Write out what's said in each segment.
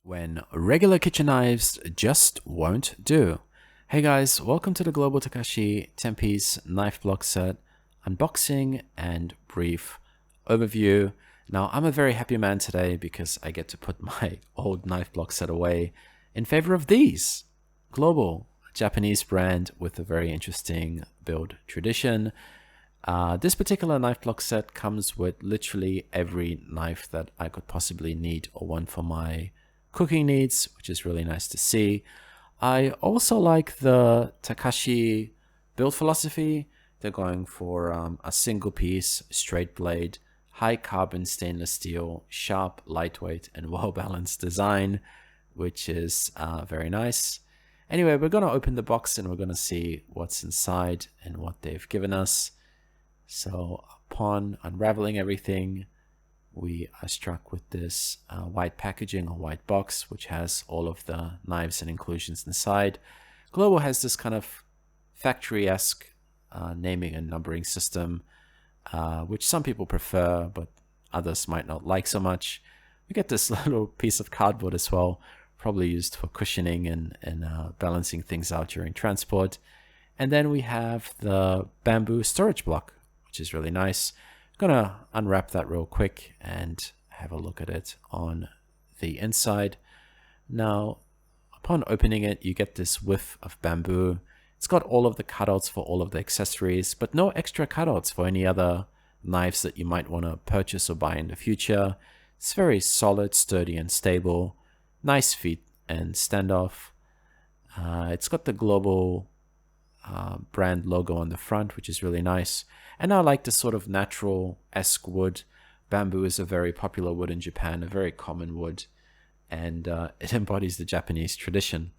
When regular kitchen knives just won't do. Hey guys, welcome to the Global Takashi 10-piece knife block set unboxing and brief overview. Now, I'm a very happy man today because I get to put my old knife block set away in favor of these. Global, Japanese brand with a very interesting build tradition. This particular knife block set comes with literally every knife that I could possibly need or want for my cooking needs, which is really nice to see. I also like the Takashi build philosophy. They're going for a single piece, straight blade, high carbon stainless steel, sharp, lightweight, and well-balanced design, which is very nice. Anyway, we're going to open the box and we're going to see what's inside and what they've given us. So upon unraveling everything, we are struck with this white packaging or white box, which has all of the knives and inclusions inside. Global has this kind of factory-esque naming and numbering system, which some people prefer, but others might not like so much. We get this little piece of cardboard as well, probably used for cushioning and balancing things out during transport. And then we have the bamboo storage block, which is really nice. Gonna unwrap that real quick and have a look at it on the inside. Now, upon opening it, you get this whiff of bamboo. It's got all of the cutouts for all of the accessories, but no extra cutouts for any other knives that you might want to purchase or buy in the future. It's very solid, sturdy, and stable. Nice feet and standoff. It's got the Global brand logo on the front, which is really nice. And I like the sort of natural-esque wood. Bamboo is a very popular wood in Japan, a very common wood, and it embodies the Japanese tradition.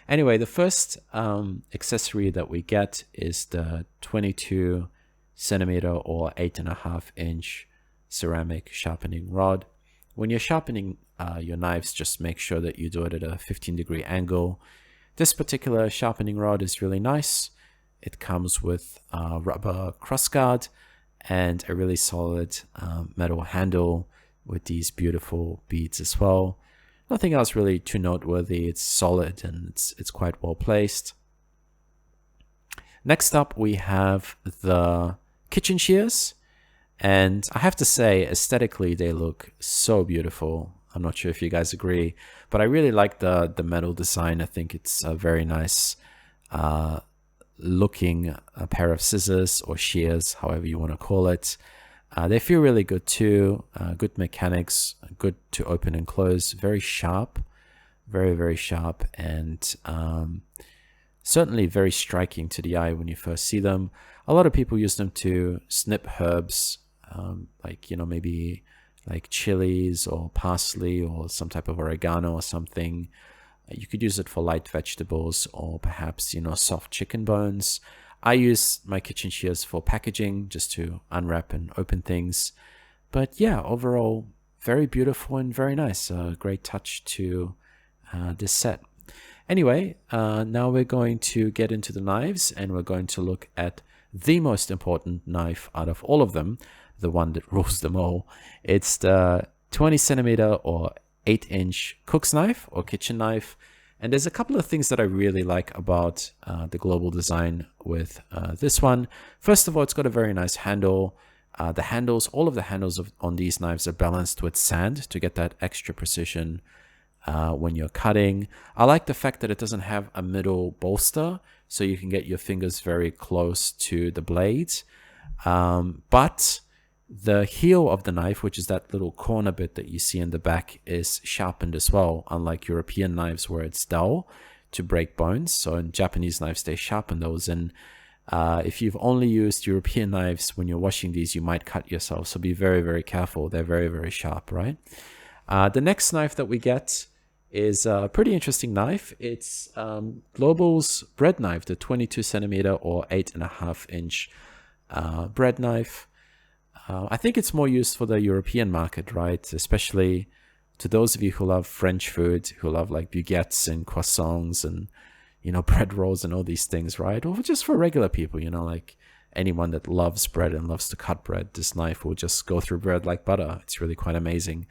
Anyway, the first accessory that we get is the 22 centimeter or 8.5-inch ceramic sharpening rod. When you're sharpening your knives, just make sure that you do it at a 15-degree angle. This particular sharpening rod is really nice. It comes with a rubber crossguard and a really solid metal handle with these beautiful beads as well. Nothing else really too noteworthy. It's solid and it's quite well placed. Next up, we have the kitchen shears. And I have to say, aesthetically, they look so beautiful. I'm not sure if you guys agree, but I really like the metal design. I think it's a very nice looking a pair of scissors or shears, however you want to call it. They feel really good too. Good mechanics, good to open and close. Very sharp, very, very sharp, and certainly very striking to the eye when you first see them. A lot of people use them to snip herbs, like, you know, maybe like chilies or parsley or some type of oregano or something. You could use it for light vegetables or perhaps, you know, soft chicken bones. I use my kitchen shears for packaging, just to unwrap and open things. But yeah, overall, very beautiful and very nice. A great touch to this set. Anyway, now we're going to get into the knives and we're going to look at the most important knife out of all of them, the one that rules them all. It's the 20 centimeter or 8-inch cook's knife or kitchen knife. And there's a couple of things that I really like about the Global design with this one. First of all, it's got a very nice handle. The handles, all of the handles on these knives are balanced with sand to get that extra precision when you're cutting. I like the fact that it doesn't have a middle bolster, so you can get your fingers very close to the blades. But the heel of the knife, which is that little corner bit that you see in the back, is sharpened as well, unlike European knives where it's dull to break bones. So in Japanese knives, they sharpen those. And if you've only used European knives, when you're washing these, you might cut yourself. So be very, very careful. They're very, very sharp, right? The next knife that we get is a pretty interesting knife. It's Global's bread knife, the 22 centimeter or 8.5-inch bread knife. I think it's more used for the European market, right? Especially to those of you who love French food, who love like baguettes and croissants and, you know, bread rolls and all these things, right? Or just for regular people, you know, like anyone that loves bread and loves to cut bread, this knife will just go through bread like butter. It's really quite amazing.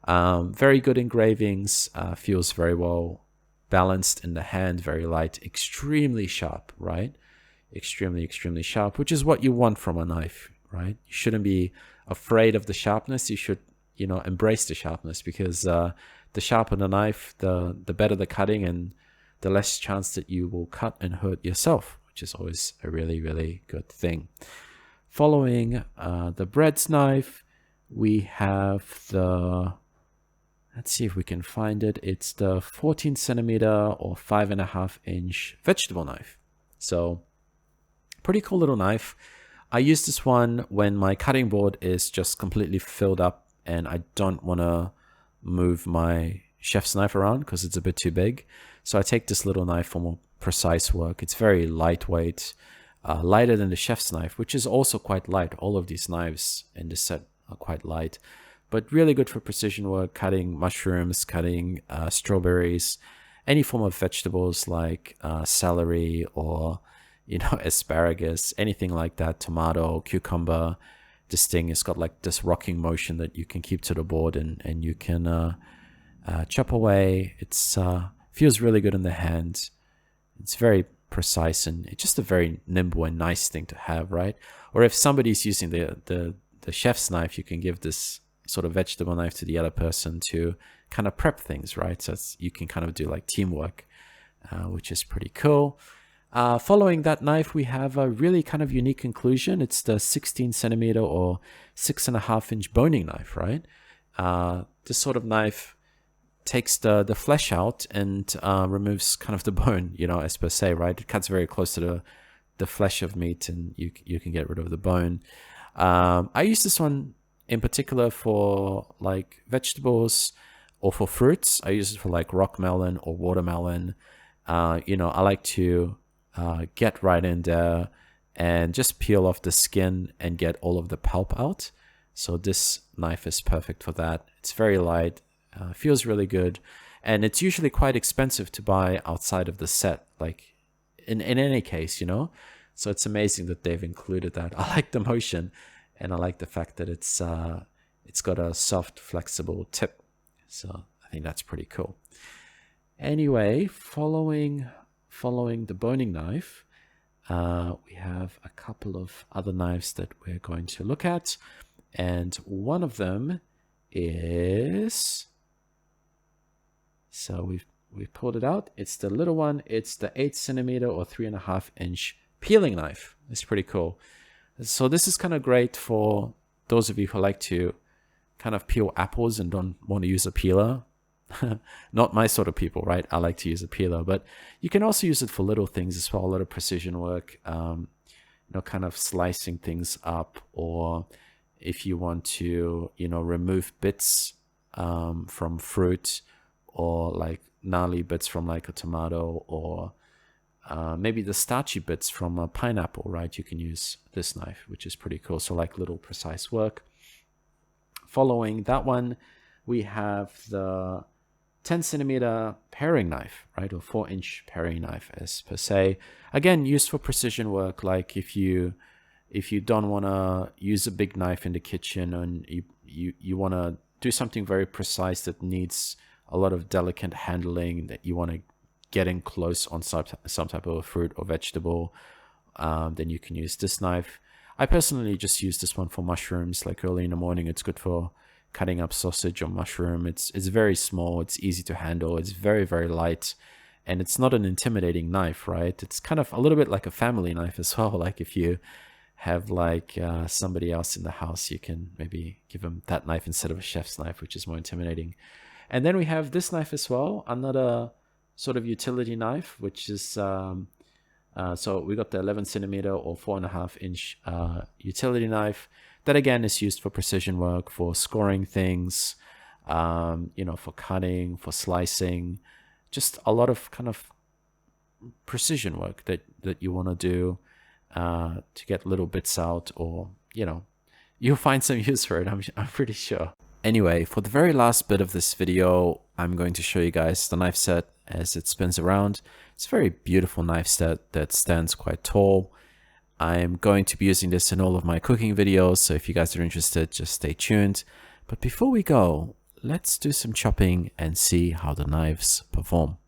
Very good engravings, feels very well balanced in the hand, very light, extremely sharp, right? Extremely sharp, which is what you want from a knife, right? You shouldn't be afraid of the sharpness. You should, embrace the sharpness, because the sharper the knife, the better the cutting, and the less chance that you will cut and hurt yourself, which is always a really good thing. Following the breads knife, we have the, let's see if we can find it. It's the 14 centimeter or 5.5 inch vegetable knife. So pretty cool little knife. I use this one when my cutting board is just completely filled up and I don't want to move my chef's knife around because it's a bit too big. So I take this little knife for more precise work. It's very lightweight, lighter than the chef's knife, which is also quite light. All of these knives in this set are quite light, but really good for precision work, cutting mushrooms, cutting strawberries, any form of vegetables like celery or asparagus, anything like that, tomato, cucumber. This thing has got like this rocking motion that you can keep to the board, and you can chop away. It's feels really good in the hand. It's very precise, and it's just a very nimble and nice thing to have, right? Or if somebody's using the chef's knife, you can give this sort of vegetable knife to the other person to kind of prep things, right? So you can kind of do like teamwork, which is pretty cool. Following that knife, we have a really kind of unique conclusion. It's the 16 centimeter or 6.5 inch boning knife, right? This sort of knife takes the flesh out and removes kind of the bone, as per se, right? It cuts very close to the flesh of meat, and you can get rid of the bone. I use this one in particular for like vegetables or for fruits. I use it for like rock melon or watermelon. I like to get right in there and just peel off the skin and get all of the pulp out. So this knife is perfect for that. It's very light, feels really good, and it's usually quite expensive to buy outside of the set, like in any case, so it's amazing that they've included that. I like the motion, and I like the fact that it's got a soft, flexible tip. So I think that's pretty cool. Anyway, following the boning knife, we have a couple of other knives that we're going to look at, and one of them is, so we've pulled it out. It's the little one. It's the 8 centimeter or 3.5 inch peeling knife. It's pretty cool. So this is kind of great for those of you who like to kind of peel apples and don't want to use a peeler. Not my sort of people, right? I like to use a peeler, but you can also use it for little things as well. A lot of precision work, kind of slicing things up, or if you want to, remove bits from fruit, or like gnarly bits from like a tomato, or maybe the starchy bits from a pineapple, right? You can use this knife, which is pretty cool. So like little precise work. Following that one, we have the 10 centimeter paring knife, right? Or 4 inch paring knife as per se. Again, used for precision work. Like if you don't want to use a big knife in the kitchen and you want to do something very precise that needs a lot of delicate handling, that you want to get in close on some type of fruit or vegetable, then you can use this knife. I personally just use this one for mushrooms, like early in the morning. It's good for cutting up sausage or mushroom. It's very small, it's easy to handle, it's very light, and it's not an intimidating knife, right? It's kind of a little bit like a family knife as well. Like if you have like somebody else in the house, you can maybe give them that knife instead of a chef's knife, which is more intimidating. And then we have this knife as well, another sort of utility knife, which is so we got the 11 centimeter or 4.5 inch utility knife. That again is used for precision work, for scoring things, for cutting, for slicing, just a lot of kind of precision work that you want to do to get little bits out, or, you'll find some use for it, I'm pretty sure. Anyway, for the very last bit of this video, I'm going to show you guys the knife set as it spins around. It's a very beautiful knife set that stands quite tall. I'm going to be using this in all of my cooking videos, so if you guys are interested, just stay tuned. But before we go, let's do some chopping and see how the knives perform.